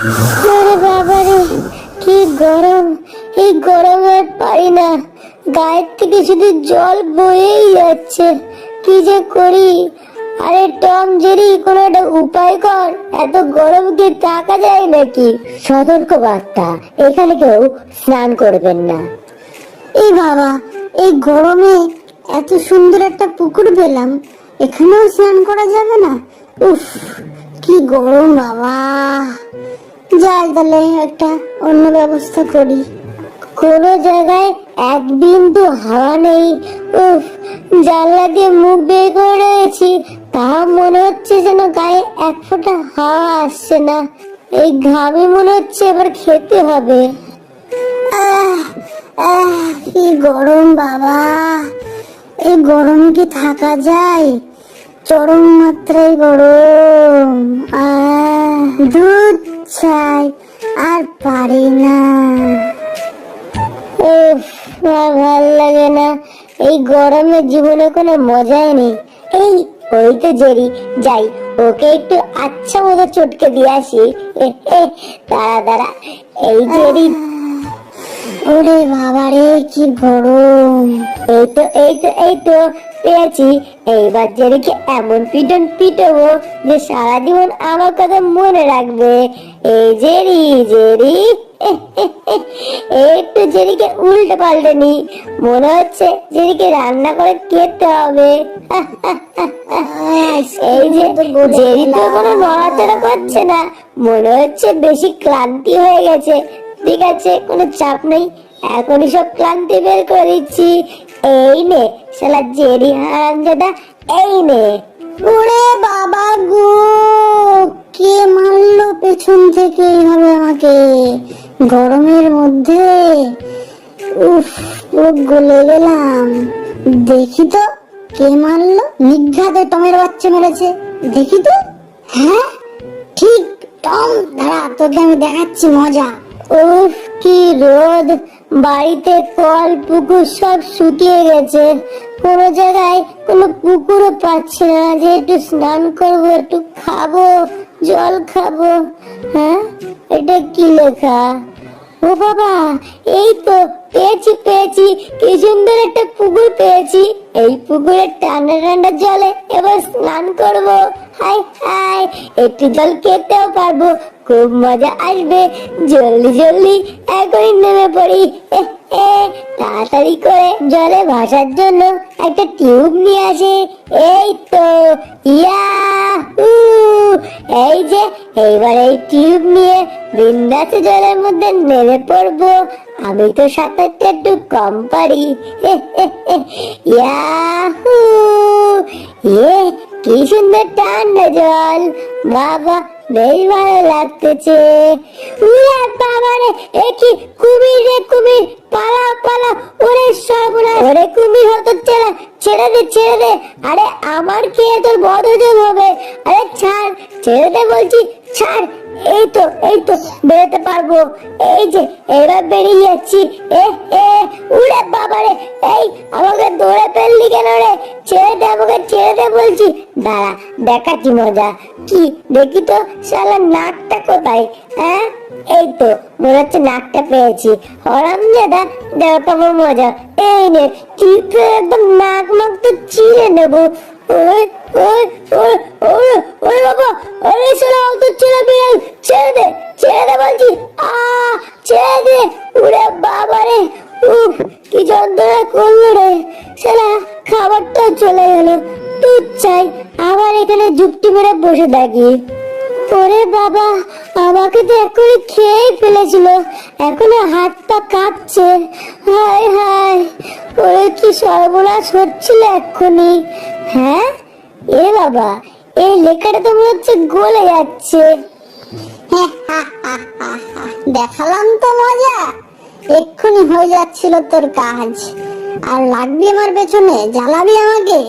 আরে বাবারে, কি গরম! এই গরমে পারি না, গায়ের থেকে শুধু জল বয়েই যাচ্ছে। কি যে করি! আরে টম জেরি, কোনো একটা উপায় কর, এত গরম কি থাকা যায় নাকি? সতর্ক বার্তা, এখানে কেউ স্নান করবেন না। এই বাবা, এই গরমে এত সুন্দর একটা পুকুর পেলাম, এখানেও স্নান করা যাবে না? উফ, কি গরম বাবা! যাই তাহলে একটা অন্য ব্যবস্থা করি। কোনো জায়গায় এক বিন্দু হাওয়া নেই। উফ, জানলা দিয়ে মুখ বের করে রয়েছি, তাও মনে হচ্ছে যেন গায়ে এক ফোঁটা হাওয়া আসছে না। এই ঘামে মনে হচ্ছে এবার খেতে হবে। আহ আহ, কি গরম বাবা! এই গরম কি থাকা যায়? চরম মাত্রায় গরম। দুধ চাই, আর পারি না। উফ, আর ভাল লাগে না। এই গরমে জীবনে কোনো মজাই নেই। ওই তো জেরি, যাই ওকে একটু আচ্ছা মতো চটকে দিয়ে আসি। দাঁড়া দাঁড়া, এই জেরি। ওরে বাবারে, কি গরম! এই তো পেয়েছি। এইবার জেরিকে এমন পিটন পিটবো যে সারা জীবন আমার কথা মনে রাখবে। এই জেরি জেরি, একটু জেরিকে উল্টে পাল্টে নি, মনে হচ্ছে জেরিকে রান্না করে খেতে হবে। এই যে জেরি তো কোনো নড়াচড়া করছে না, মনে হচ্ছে বেশি ক্লান্তি হয়ে গেছে। ঠিক আছে, কোনো চাপ নেই, এখনই সব ক্লান্তি বের করে দিচ্ছি। এই নে শালা জেরি হারামজাদা, এই নে। ওরে বাবা গো, কে মারলো পেছন থেকে এইভাবে আমাকে গরমের মধ্যে? উফ, পুরো গলে গেলাম। দেখি তো কে মারলো। নিঘাতে টমের বাচ্চা মেরেছে, দেখি তো। হ্যাঁ ঠিক, টম। দাঁড়া, তোকে আমি দেখাচ্ছি মজা। উফ, কি রোদ! বাড়িতে কল পুকুর সব শুকিয়ে গেছে, কোনো জায়গায় কোনো পুকুরও পাচ্ছি না যে একটু স্নান করবো, একটু খাবো, জল খাবো। হ্যাঁ, এটা কি লেখা? ও বাবা, এই তো পেয়েছি পেয়েছি, কি সুন্দর একটা পুকুর পেয়েছি। এই পুকুরের ঠান্ডা ঠান্ডা জলে এবার স্নান করব। হাই হাই, একটু জল খেতেও পারবো, খুব মজা আসবে। জলদি জলদি এখনই নেমে পড়ি। তাড়াতাড়ি করে জলে ভাসার জন্য একটা টিউব নিয়ে আসে। এই তো, ইয়াহু! এই যে এইবার এই টিউব নিয়ে বিন্দাসে জলের মধ্যে নেমে পড়বো। আমি তো সাঁতারটা একটু কম পারি। ইয়াহু! কি সুন্দর ঠান্ডা জল, বাবা বেশ ভালো লাগতেছে। উড়ে বাবারে, কি কুমির রে কুমির, পালা পালা! ওরে সর্বনাশ! ওরে কুমির হতচ্ছাড়া, ছেড়ে দে ছেড়ে দে! আরে আমার খেয়ে তোর বদহজম হবে। আরে ছাড়, ছেড়ে দে বলছি, ছাড়। এই তো বেরোতে পারবো। এই যে এবার বেরিয়ে যাচ্ছি। উড়ে বাবারে, এই আমাকে দৌড়ে ফেললি কেন রে? ছেড়ে দে আমাকে, ছেড়ে দে বলছি। দাঁড়া, দেখাচ্ছি মজা। কি দেখি তো, শালা নাকটা কোথায়? হ্যাঁ, এই তো মনে হচ্ছে নাকটা পেয়েছি। হরামজাদা, দেখাবো মজা। এই নে, চিপে একদম নাক মাক তো চিড়ে নেবো। ওই ওই ওই ওই ওই বাবা, আরে শালা অত ছেড়ে বিড়াল, ছেড়ে দে বলছি। ছেড়ে দে! উড়ে বাবারে, উফ, কি যন্ত্রণা করলো রে! শালা খাবারটা চলে গেল। দুধ চাই, আবার এখানে যুক্তি মেরে বসে থাকি। ওরে বাবা, আমাকে তো এখনই খেয়ে ফেলেছিল, এখনো হাত পা কাঁপছে। হায় হায়, ওরে কি সর্বনাশ হচ্ছিল এক্ষুনি! হ্যাঁ, এ বাবা, এই লেখাটা তো মনে হচ্ছে গলে যাচ্ছে। দেখালাম তো মজা, এক্ষুনি হয়ে যাচ্ছিল তোর কাজ। আর লাগবি আমার পেছনে, জ্বালাবি আমাকে।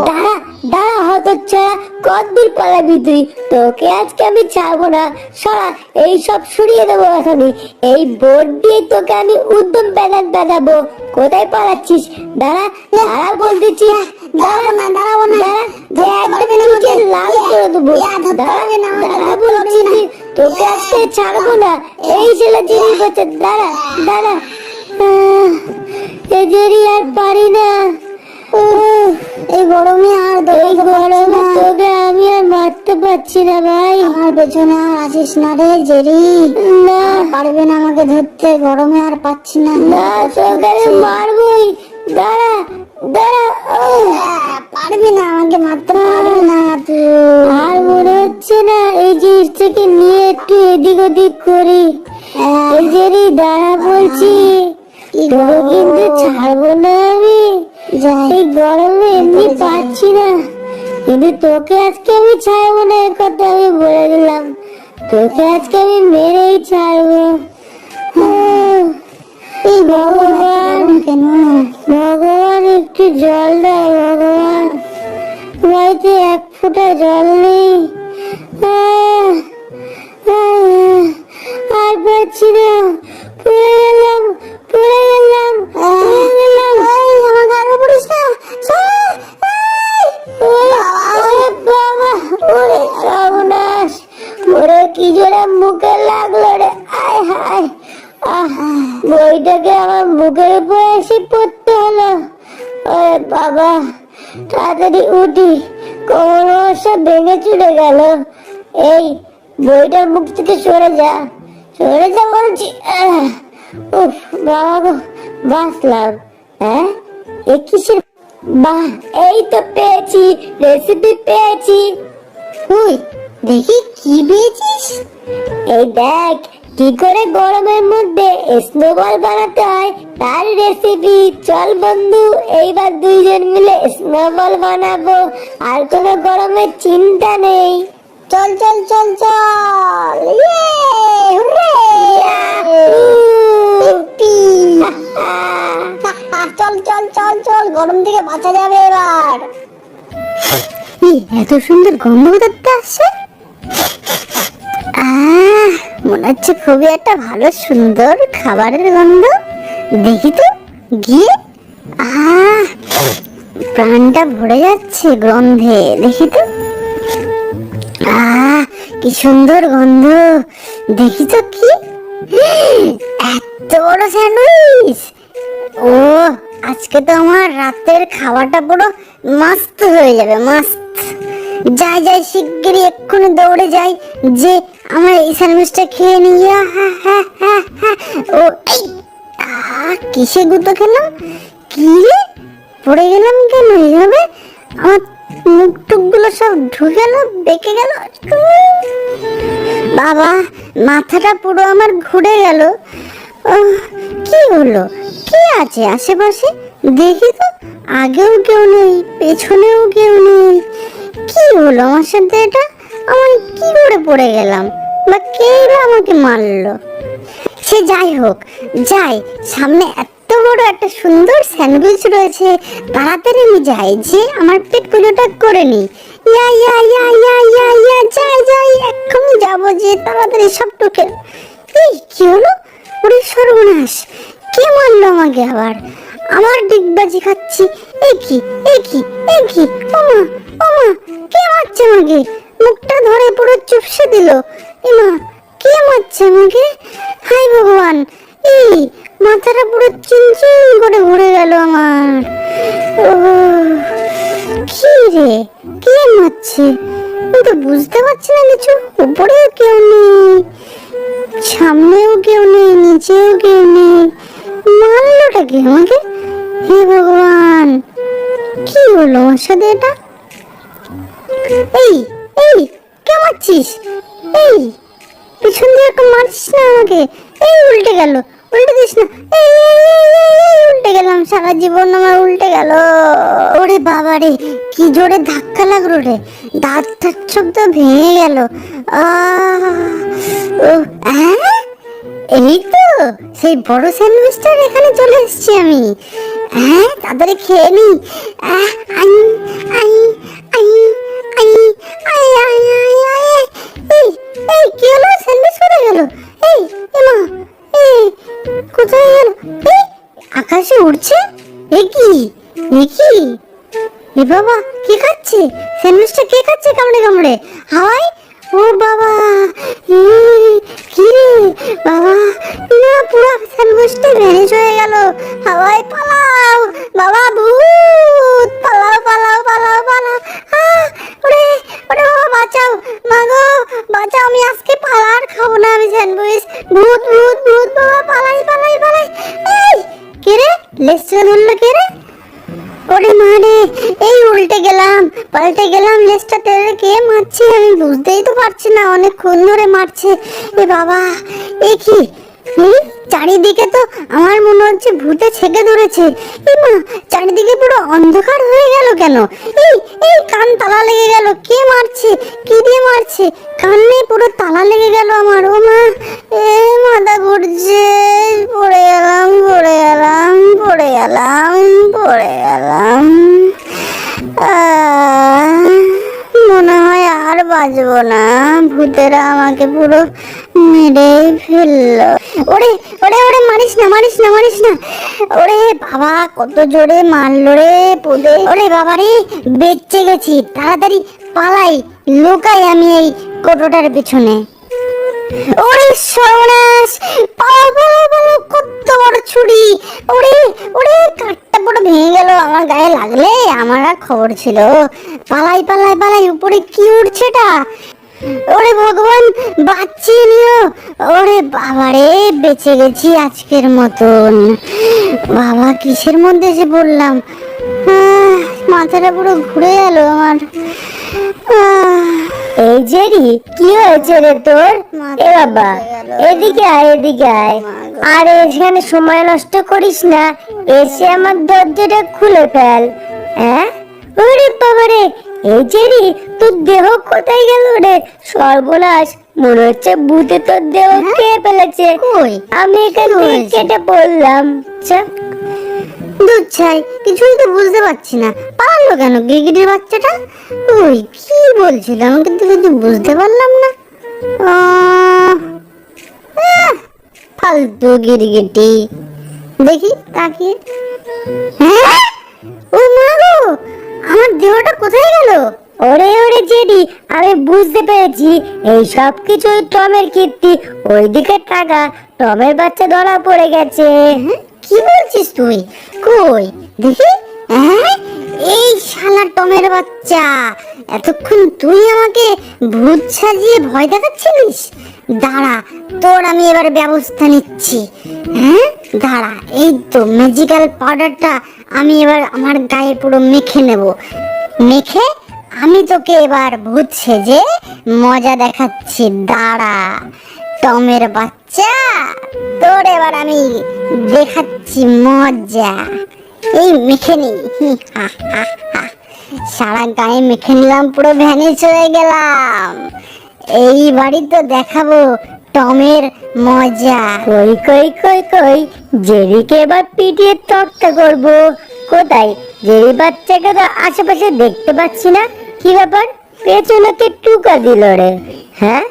দাঁড়া দাঁড়া হতচ্ছাড়া, কতদূর পালাবি তুই? তোকে আজকে আমি ছাড়বো না, সরা! এই সব সরিয়ে দেবো এখনই। এই বোর্ড দিয়ে তোকে আমি উদ্যম ব্যানার বাঁধাবো। কোথায় পালাচ্ছিস? দাঁড়া দাঁড়া বলতেছি। দাঁড়াবো না, দাঁড়াবো না, দাঁড়া, লাল করে দেবো। দাঁড়া বলছি, তোকে আজকে ছাড়বো না। এই ছেলে জেরি করছে, দাঁড়া দাঁড়া। এই জেরি আর পারি না, এই গরমে তোকে আমি আর মারতে পারছি না ভাই। আমার পেছনে আর আসিস না রে জেরি, না পারবে না আমাকে ধরতে, গরমে আর পাচ্ছি না। না তোকে মারবই, দাঁড়া দাঁড়া। পারবি না আমাকে মারতে, পারবি না তুই। আর মনে হচ্ছে না এই জিনিসটাকে নিয়ে একটু এদিক ওদিক করি। এই জেরি দাঁড়া বলছি, তোকে কিন্তু ছাড়বো না আমি। এই গরমে এমনি পাচ্ছি না, কিন্তু তোকে আজকে আমি ছাড়বো না, এর কথা আমি বলে দিলাম। তোকে আজকে আমি মেরেই ছাড়বো। এই ভগবান, কেন ভগবান একটু জল দাও ভগবান, বাড়িতে এক ফোঁটা জল নেই। আর পাচ্ছি না, পড়ে গেলাম পড়ে গেলাম পড়ে গেলাম। আমার গায়ে পড়িস না। বাবা ওরে সর্বনাশ, ওরে কি জোরে মুখে লাগলো রে। আয় হায়, বইটাকে আমার মুখের উপর এসে পড়তে হলো। ওরে বাবা, তাড়াতাড়ি উঠি, কোমর সব ভেঙে চুরে গেল। এই বইটার মুখ থেকে সরে যা, সরে যা বলছি। উফ বাবা গো, বাঁচলাম। হ্যাঁ এ কিসের, বাহ এই তো পেয়েছি, রেসিপি পেয়েছি। তুই দেখি কি পেয়েছিস। এই দেখ কি করে গরমের মধ্যে স্নোবল বানাতে হয় তার রেসিপি। চল বন্ধু, এইবার দুইজন মিলে স্নোবল বানাবো, আর কোনো গরমের চিন্তা নেই। চল চল চল চল, হুররে! ইপ্পি! চল চল চল চল, গরম থেকে বাঁচা যাবে এবার। এত সুন্দর গন্ধ করতে আসছে, মনে হচ্ছে খুবই একটা ভালো সুন্দর খাবারের গন্ধ। দেখি তো গিয়ে, প্রাণটা ভরে যাচ্ছে গন্ধে। দেখি তো, কি সুন্দর গন্ধ। দেখি তো কি, এত বড় স্যান্ডউইচ। ও আজকে তো আমার রাতের খাওয়াটা পুরো মস্ত হয়ে যাবে, মস্ত। যাই যাই শিগগিরই এক্ষুনি দৌড়ে যাই, যে আমার এই স্যান্ডউইচটা খেয়ে নিই। ও কিসে গুঁতো খেলাম, কি রে পড়ে গেলাম কেন এইভাবে? আমার মুখ টুক গুলো সব ঢুকে গেল, বেঁকে গেল। বাবা, মাথাটা পুরো আমার ঘুরে গেল। কি হলো, কি আছে আশেপাশে? দেখি তো, আগেও কেউ নেই, পেছনেও কেউ নেই। কি হলো আমার সাথে এটা? আমি কি করে পড়ে গেলাম, বা কে আমাকে মারলো? সে যাই হোক, যাই, সামনে এত বড় একটা সুন্দর স্যান্ডউইচ রয়েছে, তাড়াতাড়ি আমি যাই, যে আমার পেট পুজোটা করে নি। ইয়া ইয়া ইয়া ইয়া ইয়া ইয়া, যাই যাই, এক্ষুনি যাবো, যে তাড়াতাড়ি সব টুকে। এই কি হলো, ওরে সর্বনাশ, কে মারলো আমাকে আবার? আমার ডিগবাজি খাচ্ছি। এ কি এ কি এ কি, ওমা ওমা, কে মারছে আমাকে? মুখটা ধরে পুরো চুপসে দিল। এমা, কে মারছে আমাকে? হাই ভগবান, এই মাথাটা পুরো চিনচিন করে ঘুরে গেল আমার। ও কি রে, কে মারছে? আমি তো বুঝতে পারছি না কিছু। উপরেও কেউ নেই, সামনেও কেউ নেই, নিচেও কেউ নেই। মারলোটা কি আমাকে? হে ভগবান, কি হলো আমার সাথে এটা? এই এই, কে মারছিস? এই পিছন দিয়ে একটু মারছিস না আমাকে? এই উল্টে গেল, উল্টে দিস না। এই উল্টে গেলাম, সারা জীবন আমার উল্টে গেল। ওরে বাবা রে, কি জোরে ধাক্কা লাগলো রে, দাঁত টাত সব তো ভেঙে গেল। এই তো সেই বড় স্যান্ডউইচটার এখানে চলে এসেছি আমি। তাড়াতাড়ি খেয়ে নি। এই কি হলো, স্যান্ডউইচ পড়ে গেল। এই এমা, এই কোথায় গেল? এই আকাশে উড়ছে, এ কি এ বাবা, কি খাচ্ছে? স্যান্ডউইচটা কে খাচ্ছে কামড়ে কামড়ে? হাই, ও বাবা, ই, কি রে বাবা, না পুরো স্যান্ডউইচটা ভ্যানিশ হয়ে গেল। হাওয়াই পালাও বাবা, ভূত, পালাও পালাও পালাও পালাও। ওরে ওরে বাবা, বাঁচাও, মাগো বাঁচাও, আমি আজকে পালার খাবো না আমি স্যান্ডউইচ। ভূত ভূত ভূত বাবা, পালাই পালাই পালাই। এই কে রে, লেসটা ধরলো কে রে? ওরে মারে, এই উল্টে গেলাম পাল্টে গেলাম, লেজটা টেনে কে মারছে আমি বুঝতেই তো পারছি না, অনেকক্ষণ ধরে মারছে। এ বাবা, এ কি, চারিদিকে তো আমার মনে হচ্ছে ভূতে ছেকে ধরেছে। এই মা, চারিদিকে পুরো অন্ধকার হয়ে গেল কেন? এই এই কান তালা লেগে গেল, কে মারছে, কি দিয়ে মারছে? কানে পুরো তালা লেগে গেল আমার। ও মা, এ মাথা ঘুরছে, পড়ে গেলাম পড়ে গেলাম পড়ে গেলাম পড়ে গেলাম। মনে হয় আর বাঁচবো না, ভূতেরা আমাকে পুরো মেরেই ফেললো। ওরে ওরে ওরে, মারিস না মারিস না মারিস না। ওরে বাবা, কত জোরে মারলো রে পুদে। ওরে বাবা রে, বেঁচে গেছি, তাড়াতাড়ি পালাই, লুকাই আমি এই কোটোটার পিছনে। ওরে সর্বনাশ, পালাও পালাও পালাও, কত বড় ছুরি! ওরে ওরে, কাঠটা পুরো ভেঙে গেল, আমার গায়ে লাগলে আমার আর খবর ছিল। পালাই পালাই পালাই, উপরে কি উঠছে এটা? ওরে ভগবান, বাঁচিয়ে নিও। ওরে বাবারে, বেঁচে গেছি আজকের মতন। বাবা, কিসের মধ্যে এসে পড়লাম? মাথাটা পুরো ঘুরে গেল আমার। এই জেরি, কি হয়েছে রে তোর? এ বাবা, এদিকে আয় এদিকে আয়। আর এখানে সময় নষ্ট করিস না, এসে আমার দরজাটা খুলে ফেল। হ্যাঁ, ওরে বাবা রে, এই জেরি, তোর দেহ কোথায় গেল রে? সর্বনাশ, মনে হচ্ছে ভূতে তোর দেহ খেয়ে ফেলেছে। আমি এখান থেকে কেটে পড়লাম। দুধ ছাই, কিছুই তো বুঝতে পারছি না, পারলো কেন গিরগিটির বাচ্চাটা? ওই কি বলছিল আমি কিন্তু কিছু বুঝতে পারলাম না। ফালতু গিরগিটি, দেখি তাকিয়ে। হ্যাঁ, ও মা গো, আমার দেহটা কোথায় গেল? ওরে ওরে জেডি, আমি বুঝতে পেরেছি, এই সব কিছুই টমের কীর্তি। ওইদিকে টাকা, টমের বাচ্চা ধরা পড়ে গেছে। কি বলছিস তুই? কই দেখি। এই শালা টমের বাচ্চা, এতক্ষণ তুই আমাকে ভূত সাজিয়ে ভয় দেখাচ্ছিলিস? দাঁড়া, তোর আমি এবার ব্যবস্থা নিচ্ছি। দাঁড়া, এই তো ম্যাজিক্যাল পাউডারটা আমি এবার আমার গায়ে পুরো মেখে নেব। মেখে আমি তোকে এবার ভূত সেজে মজা দেখাচ্ছি। দাঁড়া টমের বাচ্চা, তোর এবার আমি দেখাচ্ছি মজা। এই মেখে নি, সারা গায়ে মেখে নিলাম, পুরো ভ্যানিশ হয়ে গেলাম। এইবারই তো দেখাবো টমের মজা। কই কই কই কই, জেরিকে এবার পিটিয়ে তক্তা করবো। কোথায় জেরি বাচ্চাকে তো আশেপাশে দেখতে পাচ্ছি না। কি ব্যাপার, পেছনেতে টুকা দিল রে? হ্যাঁ,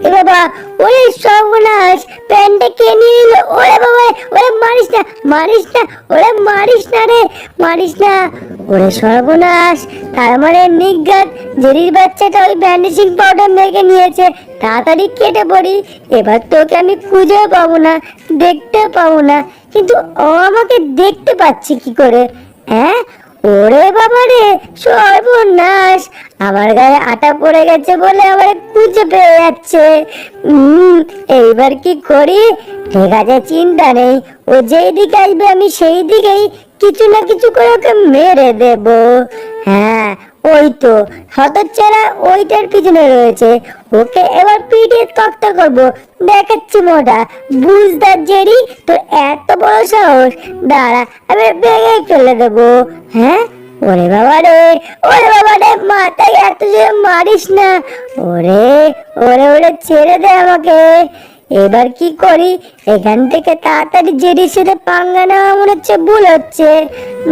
এ বাবা, ওরে সর্বনাশ, প্যান্টটা কে নিয়ে নিল? ওরে বাবা, ওরে মারিস না মারিস না, ওরে মারিস না রে, মারিস না। ওরে সর্বনাশ, তার মানে নিজ্ঞাত জেরির বাচ্চাটা ওই ভ্যানিশিং পাউডার মেখে নিয়েছে। তাড়াতাড়ি কেটে পড়ি, এবার তোকে আমি খুঁজে পাবো না, দেখতে পাবো না। কিন্তু ও আমাকে দেখতে পাচ্ছে কি করে? হ্যাঁ, ওরে বাবা রে, সর্বনাশ, আমার গায়ে আটা পড়ে গেছে বলে আমার খুঁজে পেয়ে যাচ্ছে। এইবার কি করি? ঠিক আছে, চিন্তা নেই, ও যেই দিকে আসবে আমি সেই দিকেই কিছু না কিছু করে ওকে মেরে দেব। হ্যাঁ, ওই তো হতচ্ছাড়া ওইটার পিছনে রয়েছে, ওকে এবার পিঠে তক্তা করবো। দেখাচ্ছি মোটা বুঝদার জেরি, তোর এত বড় সাহস! দাঁড়া, আমি ভেঙে ফেলে দেবো। হ্যাঁ, ওরে বাবা রে, ওরে বাবা রে, মাথায় এত জোরে মারিস না। ওরে ওরে ওরে, ছেড়ে দে আমাকে। এবার কি করি? এখান থেকে তাড়াতাড়ি জেরির সাথে পাঙ্গা নেওয়া মনে হচ্ছে ভুল হচ্ছে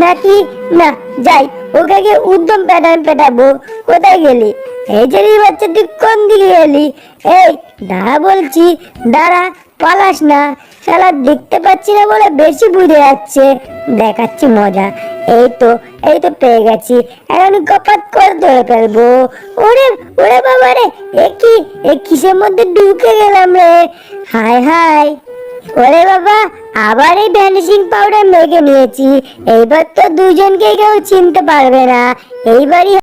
নাকি? না, যাই, ওকে গিয়ে উদ্যম পেটাবো। কোথায় গেলি? এই জেরির বাচ্চা, তুই কোন দিকে গেলি? এই দাঁড়া বলছি, দাঁড়া, পালাস না। শালা দেখতে পাচ্ছি না বলে বেশি বুঝে যাচ্ছে। দেখাচ্ছি মজা। এই তো পেয়ে গেছি। এখন কপাত করে ধরে ফেলবো। ওরে ওরে বাবা রে, এ কিসের মধ্যে ঢুকে গেলাম রে। হায় হায়, ওরে বাবা, আবার এই ভ্যানিশিং পাউডার মেখে নিয়েছি। এইবার তো দুজনকে কেউ চিনতে পারবে না। এইবারই